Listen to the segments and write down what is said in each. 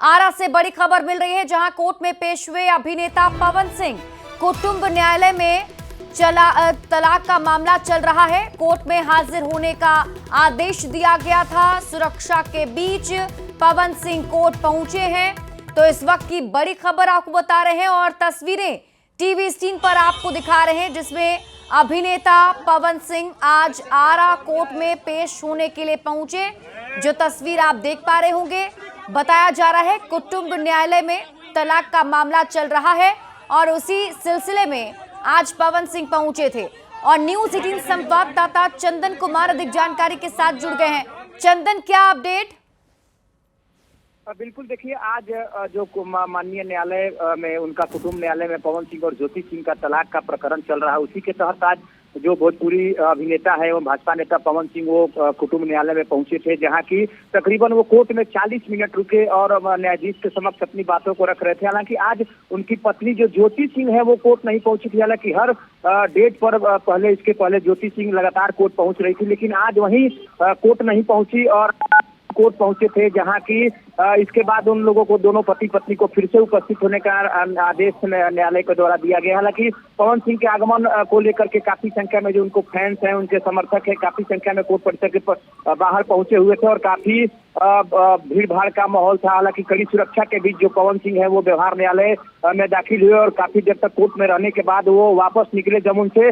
आरा से बड़ी खबर मिल रही है, जहां कोर्ट में पेश हुए अभिनेता पवन सिंह। कुटुंब न्यायालय में तलाक का मामला चल रहा है। कोर्ट में हाजिर होने का आदेश दिया गया था। सुरक्षा के बीच पवन सिंह कोर्ट पहुंचे हैं। तो इस वक्त की बड़ी खबर आपको बता रहे हैं और तस्वीरें टीवी स्क्रीन पर आपको दिखा रहे हैं, जिसमें अभिनेता पवन सिंह आज आरा कोर्ट में पेश होने के लिए पहुंचे। जो तस्वीर आप देख पा रहे होंगे, बताया जा रहा है कुटुंब न्यायालय में तलाक का मामला चल रहा है और उसी सिलसिले में आज पवन सिंह पहुंचे थे। और न्यूज 18 संवाददाता चंदन कुमार अधिक जानकारी के साथ जुड़ गए हैं। चंदन, क्या अपडेट? बिल्कुल, देखिए, आज जो माननीय न्यायालय में उनका कुटुंब न्यायालय में पवन सिंह और ज्योति सिंह का तलाक का प्रकरण चल रहा है, उसी के तहत आज जो भोजपुरी अभिनेता है एवं भाजपा नेता पवन सिंह वो कुटुंब न्यायालय में पहुंचे थे, जहां की तकरीबन वो कोर्ट में 40 मिनट रुके और न्यायाधीश के समक्ष अपनी बातों को रख रहे थे। हालांकि आज उनकी पत्नी जो ज्योति सिंह है वो कोर्ट नहीं पहुंची थी। हालांकि हर डेट पर इसके पहले ज्योति सिंह लगातार कोर्ट पहुंच रही थी, लेकिन आज वहीं कोर्ट नहीं पहुंची और कोर्ट पहुंचे थे, जहां की इसके बाद उन लोगों को, दोनों पति पत्नी को फिर से उपस्थित होने का आदेश न्यायालय के द्वारा दिया गया। हालांकि पवन सिंह के आगमन को लेकर के काफी संख्या में जो उनको फैंस हैं, उनके समर्थक हैं, काफी संख्या में कोर्ट परिसर के बाहर पहुंचे हुए थे और काफी भीड़ भाड़ का माहौल था। हालांकि कड़ी सुरक्षा के बीच जो पवन सिंह है वो व्यवहार न्यायालय में दाखिल हुए और काफी देर तक कोर्ट में रहने के बाद वो वापस निकले। जब उनसे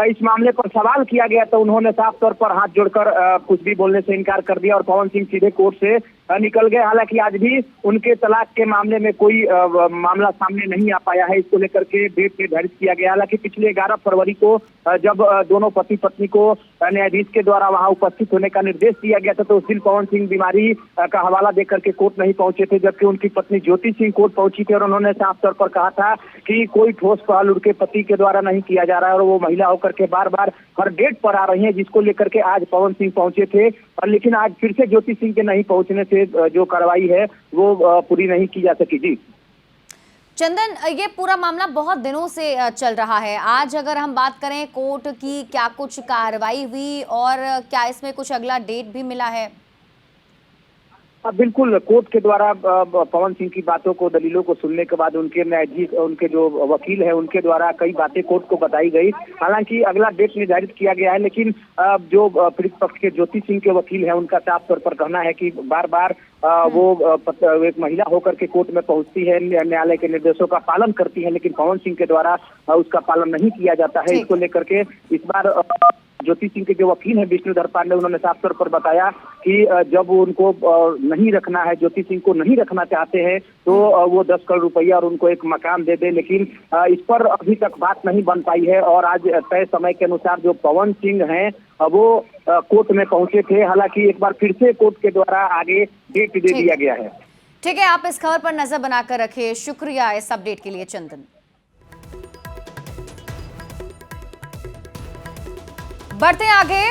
इस मामले पर सवाल किया गया तो उन्होंने साफ तौर पर हाथ जोड़कर कुछ भी बोलने से इनकार कर दिया और पवन सिंह सीधे कोर्ट से निकल गए। हालांकि आज भी उनके तलाक के मामले में कोई मामला सामने नहीं आ पाया है। इसको लेकर के डेट निर्धारित किया गया। हालांकि पिछले 11 फरवरी को जब दोनों पति पत्नी को न्यायाधीश के द्वारा वहां उपस्थित होने का निर्देश दिया गया था, तो उस दिन पवन सिंह बीमारी का हवाला देकर के कोर्ट नहीं पहुंचे थे, जबकि उनकी पत्नी ज्योति सिंह कोर्ट पहुंची थी और उन्होंने साफ तौर पर कहा था कि कोई ठोस पहल उनके पति के द्वारा नहीं किया जा रहा है और वो महिला होकर के बार बार हर डेट पर आ रही है, जिसको लेकर के आज पवन सिंह पहुंचे थे। लेकिन आज फिर से ज्योति सिंह के नहीं पहुंचने से जो कार्रवाई है वो पूरी नहीं की जा सकी। जी चंदन, ये पूरा मामला बहुत दिनों से चल रहा है। आज अगर हम बात करें कोर्ट की, क्या कुछ कार्रवाई हुई और क्या इसमें कुछ अगला डेट भी मिला है? बिल्कुल, कोर्ट के द्वारा पवन सिंह की बातों को, दलीलों को सुनने के बाद उनके न्यायाधीश, उनके जो वकील है, उनके द्वारा कई बातें कोर्ट को बताई गई। हालांकि अगला डेट निर्धारित किया गया है, लेकिन जो पीड़ित पक्ष के ज्योति सिंह के वकील हैं, उनका साफ तौर पर कहना है कि बार बार वो एक महिला होकर के कोर्ट में पहुंचती है, न्यायालय के निर्देशों का पालन करती है, लेकिन पवन सिंह के द्वारा उसका पालन नहीं किया जाता है। इसको लेकर के इस बार ज्योति सिंह के जो वकील हैं विष्णुधर पांडे, उन्होंने साफ तौर पर बताया कि जब उनको नहीं रखना है, ज्योति सिंह को नहीं रखना चाहते हैं, तो वो 10 करोड़ रुपया और उनको एक मकान दे दे, लेकिन इस पर अभी तक बात नहीं बन पाई है। और आज तय समय के अनुसार जो पवन सिंह हैं वो कोर्ट में पहुंचे थे। हालांकि एक बार फिर से कोर्ट के द्वारा आगे डेट दे दिया गया है। ठीक है, आप इस खबर पर नजर बनाकर रखिए। शुक्रिया इस अपडेट के लिए चंदन। बढ़ते आगे,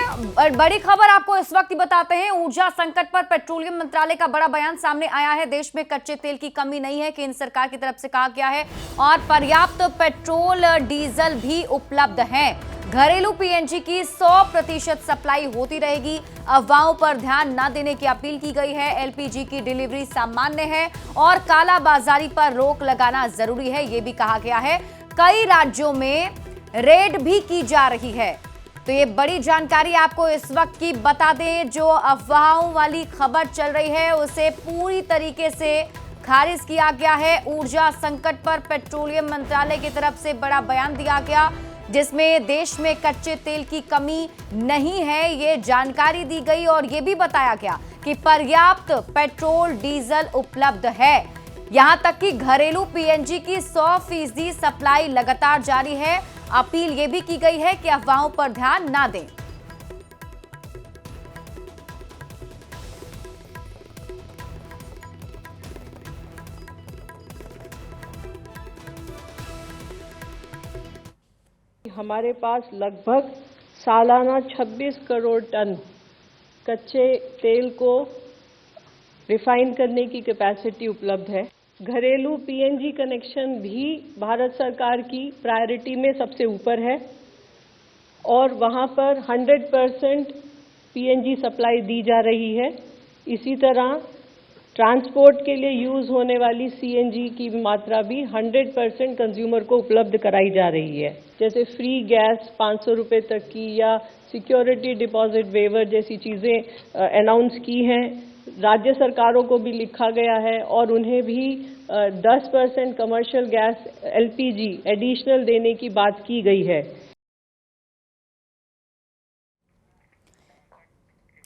बड़ी खबर आपको इस वक्त बताते हैं। ऊर्जा संकट पर पेट्रोलियम मंत्रालय का बड़ा बयान सामने आया है। देश में कच्चे तेल की कमी नहीं है, केंद्र सरकार की तरफ से कहा गया है, और पर्याप्त पेट्रोल डीजल भी उपलब्ध है। घरेलू पीएनजी की 100% सप्लाई होती रहेगी। अफवाहों पर ध्यान न देने की अपील की गई है। एलपीजी की डिलीवरी सामान्य है और कालाबाजारी पर रोक लगाना जरूरी है, यह भी कहा गया है। कई राज्यों में रेड भी की जा रही है। तो ये बड़ी जानकारी आपको इस वक्त की बता दें। जो अफवाहों वाली खबर चल रही है उसे पूरी तरीके से खारिज किया गया है। ऊर्जा संकट पर पेट्रोलियम मंत्रालय की तरफ से बड़ा बयान दिया गया, जिसमें देश में कच्चे तेल की कमी नहीं है, ये जानकारी दी गई और ये भी बताया गया कि पर्याप्त पेट्रोल डीजल उपलब्ध है। यहां तक कि घरेलू पीएनजी की 100% सप्लाई लगातार जारी है। अपील ये भी की गई है कि अफवाहों पर ध्यान ना दें। हमारे पास लगभग सालाना 26 करोड़ टन कच्चे तेल को रिफाइन करने की कैपेसिटी उपलब्ध है। घरेलू पीएनजी कनेक्शन भी भारत सरकार की प्रायोरिटी में सबसे ऊपर है और वहां पर 100% पीएनजी सप्लाई दी जा रही है। इसी तरह ट्रांसपोर्ट के लिए यूज होने वाली सीएनजी की मात्रा भी 100% कंज्यूमर को उपलब्ध कराई जा रही है। जैसे फ्री गैस 500 रुपए तक की या सिक्योरिटी डिपॉजिट वेवर जैसी चीजें अनाउंस की हैं। राज्य सरकारों को भी लिखा गया है और उन्हें भी 10% कमर्शियल गैस एलपीजी एडिशनल देने की बात की गई है।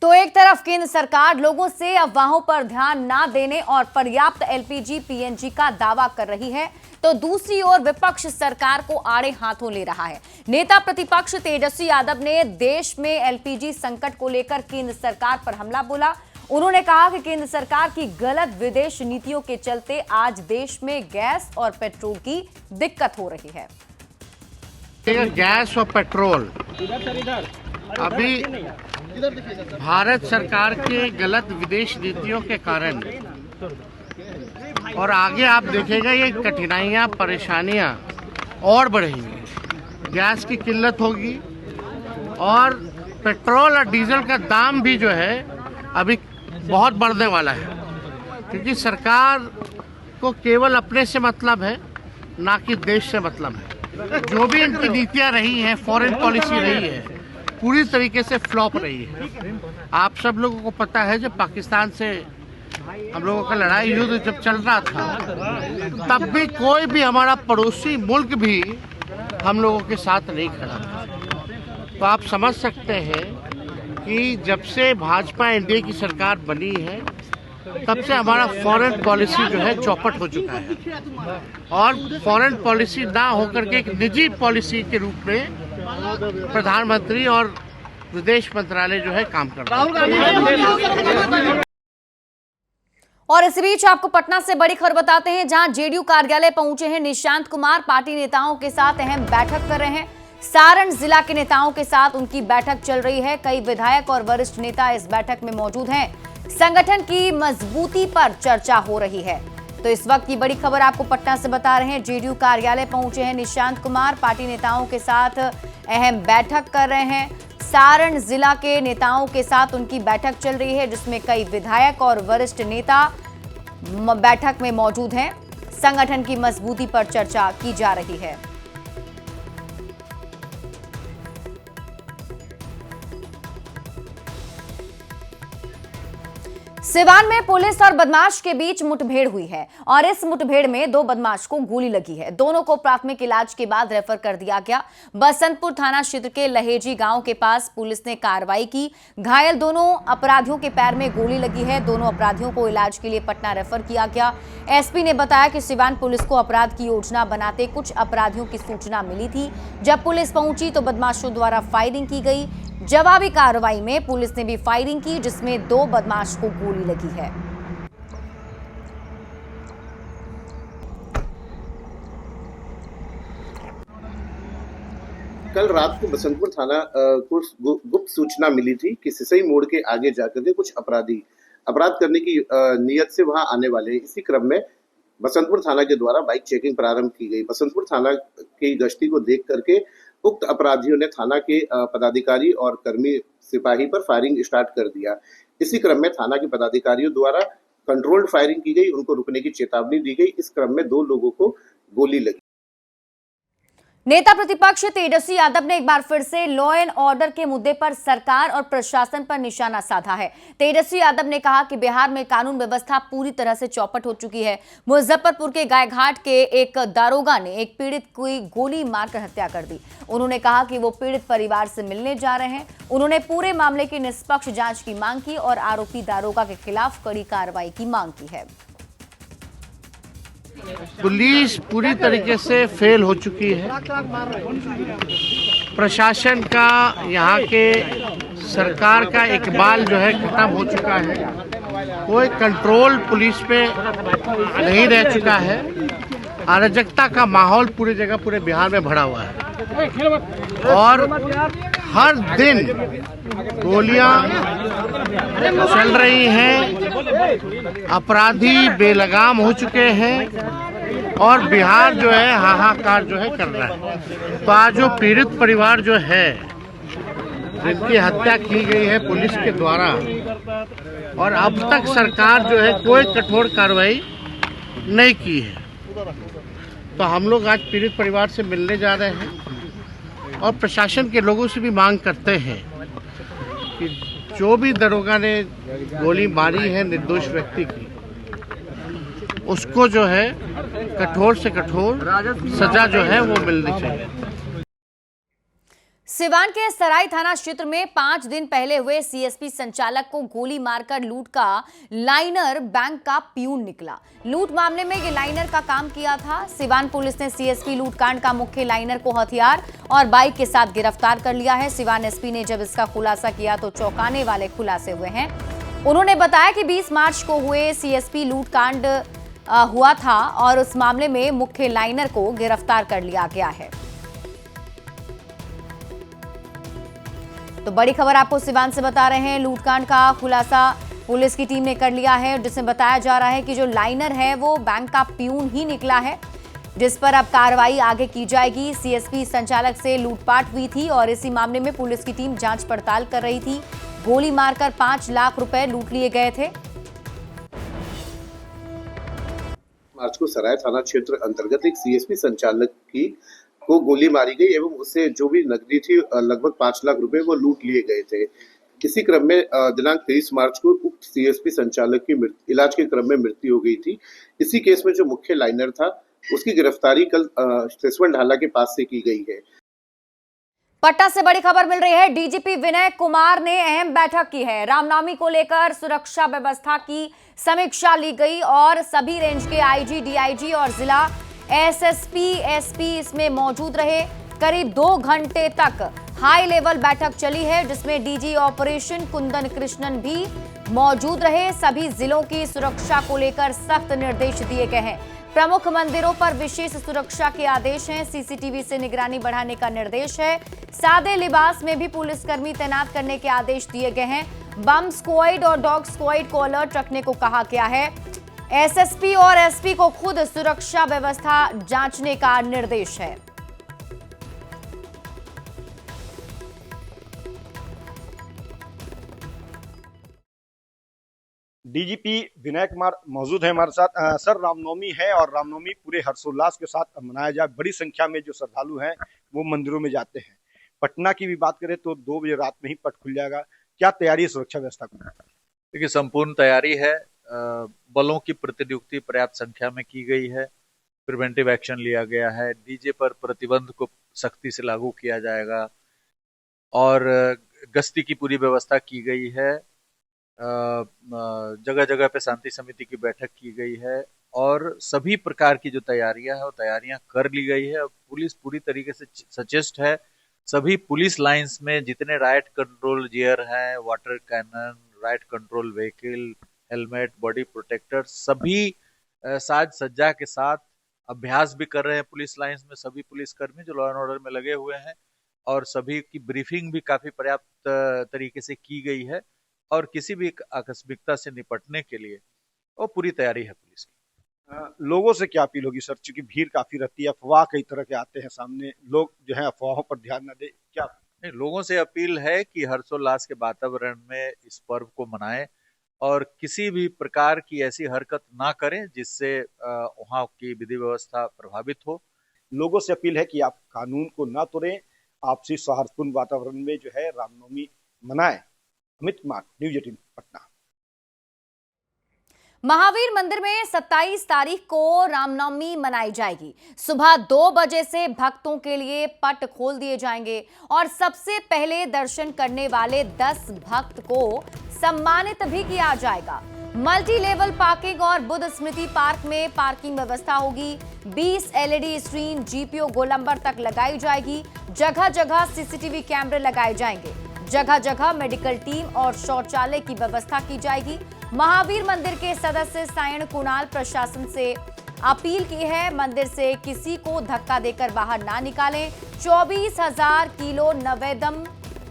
तो एक तरफ केंद्र सरकार लोगों से अफवाहों पर ध्यान ना देने और पर्याप्त एलपीजी पीएनजी का दावा कर रही है, तो दूसरी ओर विपक्ष सरकार को आड़े हाथों ले रहा है। नेता प्रतिपक्ष तेजस्वी यादव ने देश में एलपीजी संकट को लेकर केंद्र सरकार पर हमला बोला। उन्होंने कहा कि केंद्र सरकार की गलत विदेश नीतियों के चलते आज देश में गैस और पेट्रोल की दिक्कत हो रही है। गैस और पेट्रोल अभी भारत सरकार के गलत विदेश नीतियों के कारण और आगे आप देखेगा ये कठिनाइयां परेशानियां और बढ़ेंगी। गैस की किल्लत होगी और पेट्रोल और डीजल का दाम भी जो है अभी बहुत बढ़ने वाला है, क्योंकि सरकार को केवल अपने से मतलब है, ना कि देश से मतलब है। जो भी इनकी नीतियां रही हैं, फॉरेन पॉलिसी रही है, पूरी तरीके से फ्लॉप रही है। आप सब लोगों को पता है जब पाकिस्तान से हम लोगों का लड़ाई युद्ध जब चल रहा था, तब भी कोई भी हमारा पड़ोसी मुल्क भी हम लोगों के साथ नहीं खड़ा था। तो आप समझ सकते हैं कि जब से भाजपा एनडीए की सरकार बनी है, तब से हमारा फॉरेन पॉलिसी जो है चौपट हो चुका है और फॉरेन पॉलिसी ना होकर के एक निजी पॉलिसी के रूप में प्रधानमंत्री और विदेश मंत्रालय जो है काम कर रहा है। और इस बीच आपको पटना से बड़ी खबर बताते हैं, जहां जेडीयू कार्यालय पहुंचे हैं निशांत कुमार। पार्टी नेताओं के साथ अहम बैठक कर रहे हैं। सारण जिला के नेताओं के साथ उनकी बैठक चल रही है। कई विधायक और वरिष्ठ नेता इस बैठक में मौजूद हैं। संगठन की मजबूती पर चर्चा हो रही है। तो इस वक्त की बड़ी खबर आपको पटना से बता रहे हैं, जेडीयू कार्यालय पहुंचे हैं निशांत कुमार। पार्टी नेताओं के साथ अहम बैठक कर रहे हैं। सारण जिला के नेताओं के साथ उनकी बैठक चल रही है, जिसमें कई विधायक और वरिष्ठ नेता बैठक में मौजूद हैं। संगठन की मजबूती पर चर्चा की जा रही है। सिवान में पुलिस और बदमाश के बीच मुठभेड़ हुई है और इस मुठभेड़ में 2 बदमाश को गोली लगी है। दोनों को प्राथमिक इलाज के बाद रेफर कर दिया गया। बसंतपुर थाना क्षेत्र के लहेजी गांव के पास पुलिस ने कार्रवाई की। घायल दोनों अपराधियों के पैर में गोली लगी है। दोनों अपराधियों को इलाज के लिए पटना रेफर किया गया। एसपी ने बताया कि सिवान पुलिस को अपराध की योजना बनाते कुछ अपराधियों की सूचना मिली थी। जब पुलिस पहुंची तो बदमाशों द्वारा फायरिंग की गई। जवाबी कार्रवाई में पुलिस ने भी फायरिंग की, जिसमें 2 बदमाश को गोली लगी है। कल रात को बसंतपुर थाना को गुप्त सूचना मिली थी कि सिसई मोड़ के आगे जाकर के कुछ अपराधी अपराध करने की नियत से वहां आने वाले हैं। इसी क्रम में बसंतपुर थाना के द्वारा बाइक चेकिंग प्रारंभ की गई। बसंतपुर थाना की गश्ती को देख करके उक्त अपराधियों ने थाना के पदाधिकारी और कर्मी सिपाही पर फायरिंग स्टार्ट कर दिया। इसी क्रम में थाना के पदाधिकारियों द्वारा कंट्रोल्ड फायरिंग की गई, उनको रुकने की चेतावनी दी गई। इस क्रम में 2 लोगों को गोली लगी। नेता प्रतिपक्ष तेजस्वी यादव ने एक बार फिर से लॉ एंड ऑर्डर के मुद्दे पर सरकार और प्रशासन पर निशाना साधा है। तेजस्वी यादव ने कहा कि बिहार में कानून व्यवस्था पूरी तरह से चौपट हो चुकी है। मुजफ्फरपुर के गायघाट के एक दारोगा ने एक पीड़ित की गोली मारकर हत्या कर दी। उन्होंने कहा कि वो पीड़ित परिवार से मिलने जा रहे हैं। उन्होंने पूरे मामले की निष्पक्ष जांच की मांग की और आरोपी दारोगा के खिलाफ कड़ी कार्रवाई की मांग की है। पुलिस पूरी तरीके से फेल हो चुकी है। प्रशासन का, यहाँ के सरकार का इकबाल जो है खत्म हो चुका है। कोई कंट्रोल पुलिस पे नहीं रह चुका है। अराजकता का माहौल पूरी जगह पूरे बिहार में भरा हुआ है और हर दिन गोलियां चल रही हैं। अपराधी बेलगाम हो चुके हैं और बिहार जो है हाहाकार जो है कर रहा है। तो आज जो पीड़ित परिवार जो है, जिनकी हत्या की गई है पुलिस के द्वारा, और अब तक सरकार जो है कोई कठोर कार्रवाई नहीं की है। तो हम लोग आज पीड़ित परिवार से मिलने जा रहे हैं और प्रशासन के लोगों से भी मांग करते हैं कि जो भी दरोगा ने गोली मारी है निर्दोष व्यक्ति की, उसको जो है कठोर से कठोर सजा जो है वो मिलनी चाहिए। सिवान के सराय थाना क्षेत्र में 5 दिन पहले हुए सीएसपी संचालक को गोली मारकर लूट का लाइनर बैंक का प्यून निकला। लूट मामले में ये लाइनर का काम किया था। सिवान पुलिस ने सीएसपी लूटकांड का मुख्य लाइनर को हथियार और बाइक के साथ गिरफ्तार कर लिया है। सिवान एसपी ने जब इसका खुलासा किया तो चौंकाने वाले खुलासे हुए हैं। उन्होंने बताया कि 20 मार्च को हुए सीएसपी लूटकांड हुआ था और उस मामले में मुख्य लाइनर को गिरफ्तार कर लिया गया है। तो बड़ी खबर आपको सिवान से बता रहे हैं। लूटकांड का खुलासा पुलिस की टीम ने कर लिया है, जिसमें बताया जा रहा है कि जो लाइनर है वो बैंक का प्यून ही निकला है, जिस पर अब कार्रवाई आगे की जाएगी। सीएसपी संचालक से लूटपाट हुई थी और इसी मामले में पुलिस की टीम जांच पड़ताल कर रही थी। गोली मारकर 5 लाख रुपए लूट लिए गए थे। मार्च को सराय थाना क्षेत्र अंतर्गत एक सीएसपी संचालक को गोली मारी गई एवं उससे जो भी नकदी थी लगभग 5 लाख रुपए वो लूट लिए गए थे। इसी क्रम में दिनांक 23 मार्च को उक्त सीएसपी संचालक की इलाज के क्रम में मृत्यु हो गई थी। इसी केस में जो मुख्य लाइनर था उसकी गिरफ्तारी कल सिसवन ढाला के पास से की गई है। पटना से बड़ी खबर मिल रही है। डीजीपी विनय कुमार ने अहम बैठक की है। रामनवमी को लेकर सुरक्षा व्यवस्था की समीक्षा ली गई और सभी रेंज के आईजी, डीआईजी और जिला एसएसपी, एसपी इसमें मौजूद रहे। करीब 2 घंटे तक हाई लेवल बैठक चली है, जिसमें डीजी ऑपरेशन कुंदन कृष्णन भी मौजूद रहे। सभी जिलों की सुरक्षा को लेकर सख्त निर्देश दिए गए हैं। प्रमुख मंदिरों पर विशेष सुरक्षा के आदेश हैं। सीसीटीवी से निगरानी बढ़ाने का निर्देश है। सादे लिबास में भी पुलिसकर्मी तैनात करने के आदेश दिए गए हैं। बम स्क्वाड और डॉग स्क्वाड को अलर्ट रखने को कहा गया है। एसएसपी और एसपी को खुद सुरक्षा व्यवस्था जांचने का निर्देश है। डीजीपी विनय कुमार मौजूद है हमारे साथ। सर, रामनवमी है और रामनवमी पूरे हर्षोल्लास के साथ मनाया जाए। बड़ी संख्या में जो श्रद्धालु हैं वो मंदिरों में जाते हैं। पटना की भी बात करें तो 2 बजे रात में ही पट खुल जाएगा। क्या तैयारी है सुरक्षा व्यवस्था को? देखिए, संपूर्ण तैयारी है। बलों की प्रतिनियुक्ति पर्याप्त संख्या में की गई है। प्रिवेंटिव एक्शन लिया गया है। डीजे पर प्रतिबंध को सख्ती से लागू किया जाएगा और गश्ती की पूरी व्यवस्था की गई है। जगह जगह पे शांति समिति की बैठक की गई है और सभी प्रकार की जो तैयारियां हैं वो तैयारियां कर ली गई है। पुलिस पूरी तरीके से सचेष्ट है। सभी पुलिस लाइंस में जितने राइट कंट्रोल गियर हैं, water cannon, riot control vehicle, helmet, body protector, सभी साज सज्जा के साथ अभ्यास भी कर रहे हैं पुलिस लाइंस में सभी पुलिसकर्मी जो लॉ एंड ऑर्डर में लगे हुए हैं। और सभी की ब्रीफिंग भी काफी पर्याप्त तरीके से की गई है और किसी भी आकस्मिकता से निपटने के लिए वो पूरी तैयारी है पुलिस की। लोगों से क्या अपील होगी सर, चूंकि भीड़ काफी रहती है, अफवाह कई तरह के आते हैं सामने, लोग जो है अफवाहों पर ध्यान न दे, क्या? नहीं, लोगों से अपील है कि हर्षोल्लास के वातावरण में इस पर्व को मनाएं और किसी भी प्रकार की ऐसी हरकत ना करें जिससे वहाँ की विधि व्यवस्था प्रभावित हो। लोगों से अपील है कि आप कानून को ना तोड़ें, आपसी सौहार्दपूर्ण वातावरण में जो है रामनवमी मनाएं। अमित कुमार, न्यूज़ 18 पटना। महावीर मंदिर में 27 तारीख को रामनवमी मनाई जाएगी। सुबह 2 बजे से भक्तों के लिए पट खोल दिए जाएंगे और सबसे पहले दर्शन करने वाले 10 भक्त को सम्मानित भी किया जाएगा। मल्टी लेवल पार्किंग और बुद्ध स्मृति पार्क में पार्किंग व्यवस्था होगी। 20 एलईडी स्क्रीन जीपीओ गोलंबर तक लगाई जाएगी। जगह जगह सीसीटीवी कैमरे लगाए जाएंगे। जगह जगह मेडिकल टीम और शौचालय की व्यवस्था की जाएगी। महावीर मंदिर के सदस्य सायण कुणाल प्रशासन से अपील की है, मंदिर से किसी को धक्का देकर बाहर ना निकालें। 24,000 किलो नवेदम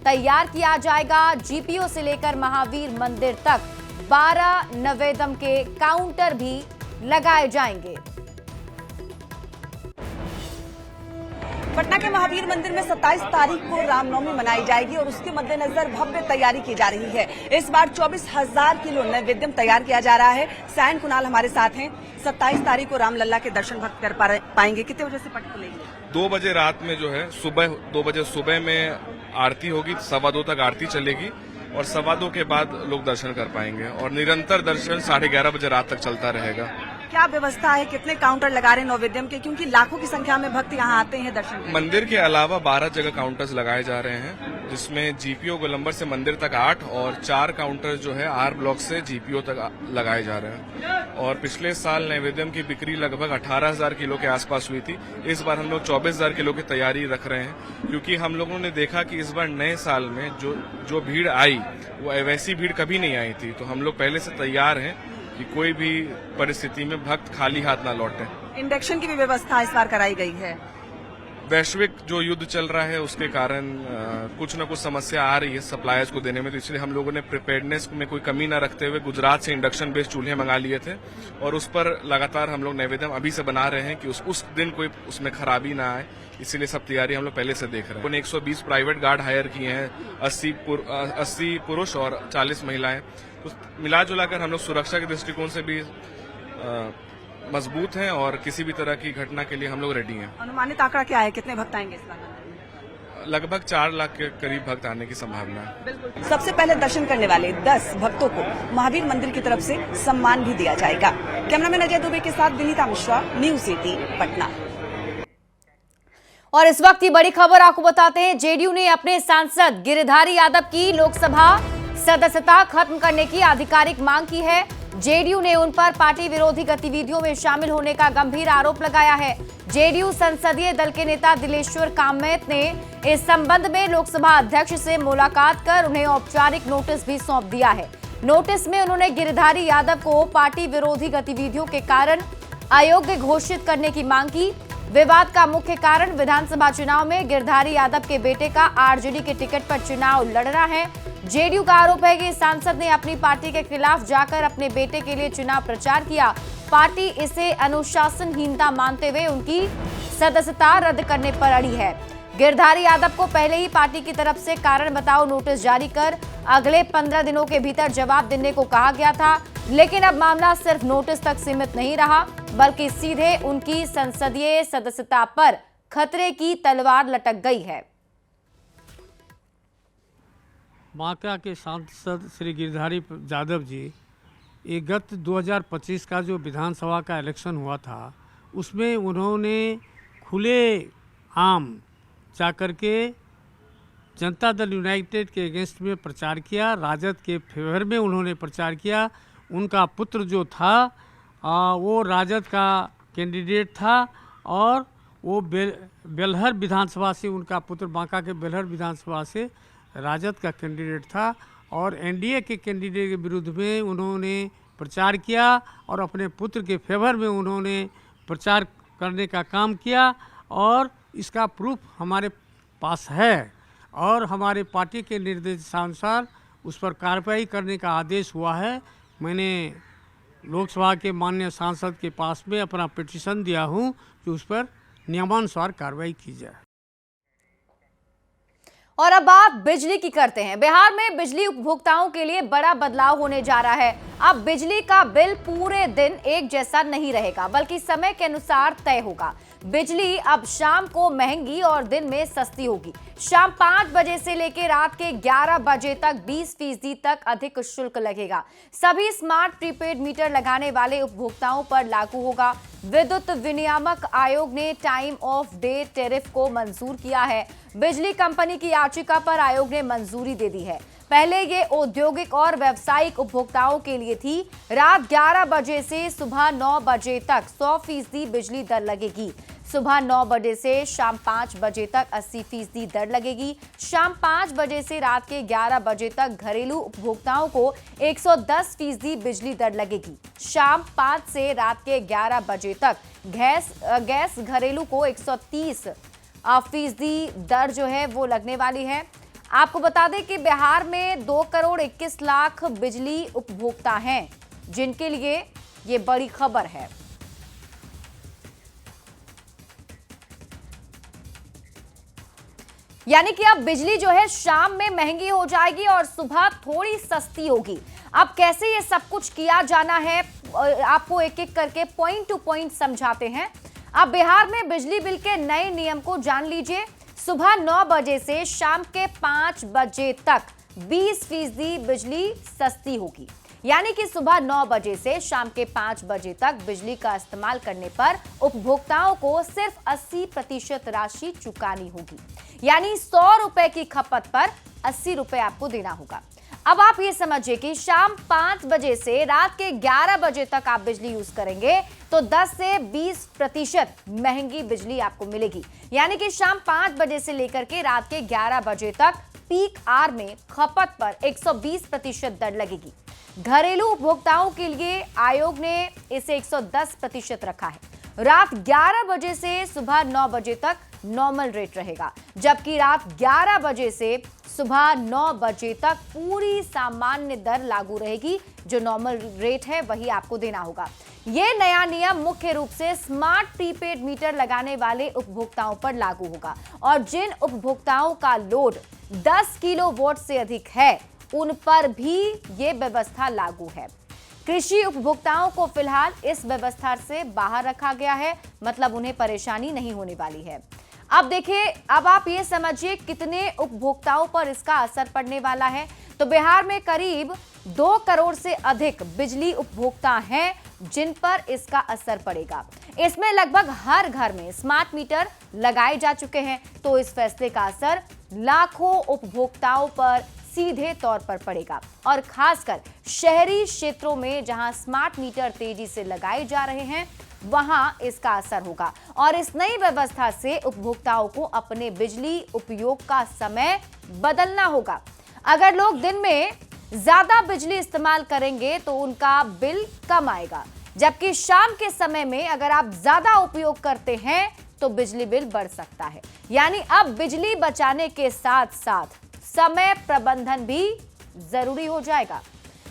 तैयार किया जाएगा। जीपीओ से लेकर महावीर मंदिर तक 12 नवेदम के काउंटर भी लगाए जाएंगे। पटना के महावीर मंदिर में 27 तारीख को रामनवमी मनाई जाएगी और उसके मद्देनजर भव्य तैयारी की जा रही है। इस बार 24,000 किलो नैवेद्यम तैयार किया जा रहा है। सैन कुणाल हमारे साथ हैं। 27 तारीख को रामलला के दर्शन भक्त कर पाएंगे। कितने बजे से पट खुलेगी? 2 बजे रात में जो है, सुबह 2 बजे सुबह में आरती होगी, 2:15 तक आरती चलेगी और 2:15 के बाद लोग दर्शन कर पाएंगे और निरंतर दर्शन 11:30 बजे रात तक चलता रहेगा। क्या व्यवस्था है? कितने काउंटर लगा रहे हैं नैवेद्यम के? क्योंकि लाखों की संख्या में भक्त यहाँ आते हैं दर्शन करने। मंदिर के अलावा 12 जगह काउंटर्स लगाए जा रहे हैं, जिसमें जीपीओ गोलंबर से मंदिर तक 8 और 4 काउंटर जो है आर ब्लॉक से जीपीओ तक लगाए जा रहे हैं। और पिछले साल नैवेद्यम की बिक्री लगभग 18,000 किलो के आसपास हुई थी। इस बार हम लोग 24,000 किलो की तैयारी रख रहे हैं, क्योंकि हम लोगों ने देखा कि इस बार नए साल में जो भीड़ आई वो वैसी भीड़ कभी नहीं आई थी। तो हम लोग पहले से तैयार हैं कि कोई भी परिस्थिति में भक्त खाली हाथ ना लौटे। इंडक्शन की भी व्यवस्था इस बार कराई गई है। वैश्विक जो युद्ध चल रहा है उसके कारण कुछ न कुछ समस्या आ रही है सप्लायर्स को देने में, तो इसलिए हम लोगों ने प्रिपेयर्डनेस में कोई कमी न रखते हुए गुजरात से इंडक्शन बेस्ड चूल्हे मंगा लिए थे और उस पर लगातार हम लोग नैवेद्यम अभी से बना रहे हैं कि उस दिन कोई उसमें खराबी ना आए। इसीलिए सब तैयारी हम लोग पहले से देख रहे हैं। 120 प्राइवेट गार्ड हायर किए हैं, 80 पुरुष और 40 महिलाएं। तो मिला जुलाकर हम लोग सुरक्षा के दृष्टिकोण से भी मजबूत हैं और किसी भी तरह की घटना के लिए हम लोग रेडी हैं। अनुमानित आंकड़ा क्या है? कितने भक्त आएंगे इस बार? लगभग 4 लाख के करीब भक्त आने की संभावना है। बिल्कुल। सबसे पहले दर्शन करने वाले 10 भक्तों को महावीर मंदिर की तरफ से सम्मान भी दिया जाएगा। कैमरामैन अजय दुबे के साथ विनीता मिश्रा, न्यूज़ 18 पटना। और इस वक्त की बड़ी खबर आपको बताते हैं। जेडीयू ने अपने सांसद गिरिधारी यादव की लोकसभा सदस्यता खत्म करने की आधिकारिक मांग की है। जेडीयू ने उन पर पार्टी विरोधी गतिविधियों में शामिल होने का गंभीर आरोप लगाया है। जेडीयू संसदीय दल के नेता दिलेश्वर कामैत ने इस संबंध में लोकसभा अध्यक्ष से मुलाकात कर उन्हें औपचारिक नोटिस भी सौंप दिया है। नोटिस में उन्होंने गिरिधारी यादव को पार्टी विरोधी गतिविधियों के कारण अयोग्य घोषित करने की मांग की। विवाद का मुख्य कारण विधानसभा चुनाव में गिरिधारी यादव के बेटे का आरजेडी के टिकट पर चुनाव लड़ना है। जेडीयू का आरोप है कि सांसद ने अपनी पार्टी के खिलाफ जाकर अपने बेटे के लिए चुनाव प्रचार किया। पार्टी इसे अनुशासनहीनता मानते हुए उनकी सदस्यता रद्द करने पर अड़ी है। गिरिधारी यादव को पहले ही पार्टी की तरफ से कारण बताओ नोटिस जारी कर अगले 15 दिनों के भीतर जवाब देने को कहा गया था, लेकिन अब मामला सिर्फ नोटिस तक सीमित नहीं रहा, बल्कि सीधे उनकी संसदीय सदस्यता पर खतरे की तलवार लटक गई है। बांका के सांसद श्री गिरिधारी यादव जी, ये गत 2025 का जो विधानसभा का इलेक्शन हुआ था उसमें उन्होंने खुले आम जाकर के जनता दल यूनाइटेड के अगेंस्ट में प्रचार किया, राजद के फेवर में उन्होंने प्रचार किया। उनका पुत्र जो था वो राजद का कैंडिडेट था और वो बेलहर विधानसभा से, उनका पुत्र बांका के बेलहर विधानसभा से राजद का कैंडिडेट था और एनडीए के कैंडिडेट के विरुद्ध में उन्होंने प्रचार किया और अपने पुत्र के फेवर में उन्होंने प्रचार करने का काम किया और इसका प्रूफ हमारे पास है और हमारे पार्टी के निर्देशानुसार उस पर कार्रवाई करने का आदेश हुआ है। मैंने लोकसभा के माननीय सांसद के पास में अपना पिटीशन दिया हूं कि उस पर नियमानुसार कार्रवाई की जाए। और अब बात बिजली की करते हैं। बिहार में बिजली उपभोक्ताओं के लिए बड़ा बदलाव होने जा रहा है। अब बिजली का बिल पूरे दिन एक जैसा नहीं रहेगा, बल्कि समय के अनुसार तय होगा। बिजली अब शाम को महंगी और दिन में सस्ती होगी। शाम 5 बजे से लेकर रात के 11 बजे तक 20% तक अधिक शुल्क लगेगा। सभी स्मार्ट प्रीपेड मीटर लगाने वाले उपभोक्ताओं पर लागू होगा। विद्युत विनियामक आयोग ने टाइम ऑफ डे टैरिफ को मंजूर किया है। बिजली कंपनी की याचिका पर आयोग ने मंजूरी दे दी है। पहले ये औद्योगिक और व्यावसायिक उपभोक्ताओं के लिए थी। रात 11 बजे से सुबह 9 बजे तक 100% बिजली दर लगेगी। सुबह 9 बजे से शाम 5 बजे तक 80% दर लगेगी। शाम 5 बजे से रात के 11 बजे तक घरेलू उपभोक्ताओं को 110% बिजली दर लगेगी। शाम 5 से रात के 11 बजे तक गैस घरेलू को 130% दर जो है वो लगने वाली है। आपको बता दें कि बिहार में 2 करोड़ 21 लाख बिजली उपभोक्ता हैं, जिनके लिए ये बड़ी खबर है। यानी कि अब बिजली जो है शाम में महंगी हो जाएगी और सुबह थोड़ी सस्ती होगी। अब कैसे ये सब कुछ किया जाना है, आपको एक एक करके पॉइंट टू पॉइंट समझाते हैं। अब बिहार में बिजली बिल के नए नियम को जान लीजिए। सुबह 9 बजे से शाम के 5 बजे तक 20% बिजली सस्ती होगी। यानी कि सुबह 9 बजे से शाम के 5 बजे तक बिजली का इस्तेमाल करने पर उपभोक्ताओं को सिर्फ 80% राशि चुकानी होगी। यानी 100 रुपए की खपत पर 80 रुपए आपको देना होगा। अब आप ये समझिए कि शाम 5 बजे से रात के 11 बजे तक आप बिजली यूज करेंगे तो 10 से 20% महंगी बिजली आपको मिलेगी। यानी कि शाम 5 बजे से लेकर के रात के 11 बजे तक पीक आवर में खपत पर 120% दर लगेगी। घरेलू उपभोक्ताओं के लिए आयोग ने इसे 110% रखा है। रात 11 बजे से सुबह 9 बजे तक नॉर्मल रेट रहेगा, जबकि रात 11 बजे से सुबह 9 बजे तक पूरी सामान्य दर लागू रहेगी। जो नॉर्मल रेट है वही आपको देना होगा। यह नया नियम मुख्य रूप से स्मार्ट प्रीपेड मीटर लगाने वाले उपभोक्ताओं पर लागू होगा और जिन उपभोक्ताओं का लोड 10 किलोवाट से अधिक है उन पर भी ये व्यवस्था लागू है। कृषि उपभोक्ताओं को फिलहाल इस व्यवस्था से बाहर रखा गया है, मतलब उन्हें परेशानी नहीं होने वाली है। अब देखिए, अब आप ये समझिए कितने उपभोक्ताओं पर इसका असर पड़ने वाला है। तो बिहार में करीब 2 करोड़ से अधिक बिजली उपभोक्ता हैं जिन पर इसका असर पड़ेगा। इसमें लगभग हर घर में स्मार्ट मीटर लगाए जा चुके हैं, तो इस फैसले का असर लाखों उपभोक्ताओं पर सीधे तौर पर पड़ेगा और खासकर शहरी क्षेत्रों में जहां स्मार्ट मीटर तेजी से लगाए जा रहे हैं वहां इसका असर होगा। और इस नई व्यवस्था से उपभोक्ताओं को अपने बिजली उपयोग का समय बदलना होगा। अगर लोग दिन में ज्यादा बिजली इस्तेमाल करेंगे तो उनका बिल कम आएगा, जबकि शाम के समय में अगर आप ज्यादा उपयोग करते हैं तो बिजली बिल बढ़ सकता है। यानी अब बिजली बचाने के साथ साथ समय प्रबंधन भी जरूरी हो जाएगा।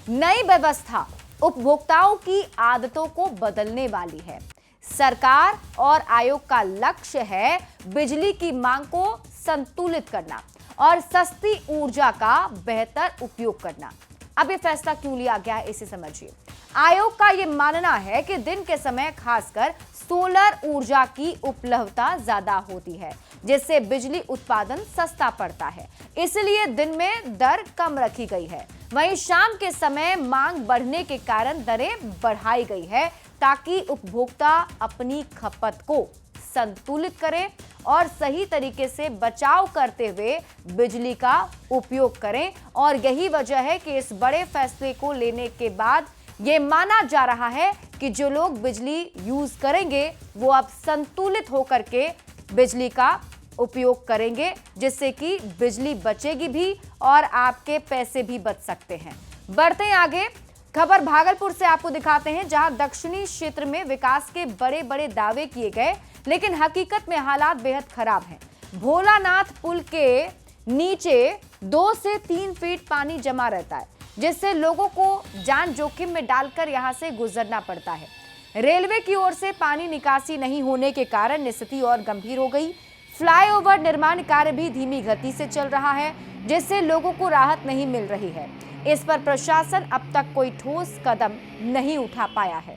नई व्यवस्था उपभोक्ताओं की आदतों को बदलने वाली है। सरकार और आयोग का लक्ष्य है बिजली की मांग को संतुलित करना और सस्ती ऊर्जा का बेहतर उपयोग करना। अब ये फैसला क्यों लिया गया है इसे समझिए। आयोग का ये मानना है कि दिन के समय खासकर सोलर ऊर्जा की उपलब्धता ज्यादा होती है, जिससे बिजली उत्पादन सस्ता पड़ता है, इसलिए दिन में दर कम रखी गई है। वहीं शाम के समय मांग बढ़ने के कारण दरें बढ़ाई गई है ताकि उपभोक्ता अपनी खपत को संतुलित करें और सही तरीके से बचाव करते हुए बिजली का उपयोग करें। और यही वजह है कि इस बड़े फैसले को लेने के बाद ये माना जा रहा है कि जो लोग बिजली यूज करेंगे वो अब संतुलित होकर के बिजली का उपयोग करेंगे, जिससे कि बिजली बचेगी भी और आपके पैसे भी बच सकते हैं। बढ़ते हैं आगे, खबर भागलपुर से आपको दिखाते हैं, जहां दक्षिणी क्षेत्र में विकास के बड़े बड़े दावे किए गए, लेकिन हकीकत में हालात बेहद खराब हैं। भोलानाथ पुल के नीचे 2 से 3 फीट पानी जमा रहता है, जिससे लोगों को जान जोखिम में डालकर यहां से गुजरना पड़ता है। रेलवे की ओर से पानी निकासी नहीं होने के कारण स्थिति और गंभीर हो गई। फ्लाईओवर निर्माण कार्य भी धीमी गति से चल रहा है, जिससे लोगों को राहत नहीं मिल रही है। इस पर प्रशासन अब तक कोई ठोस कदम नहीं उठा पाया है।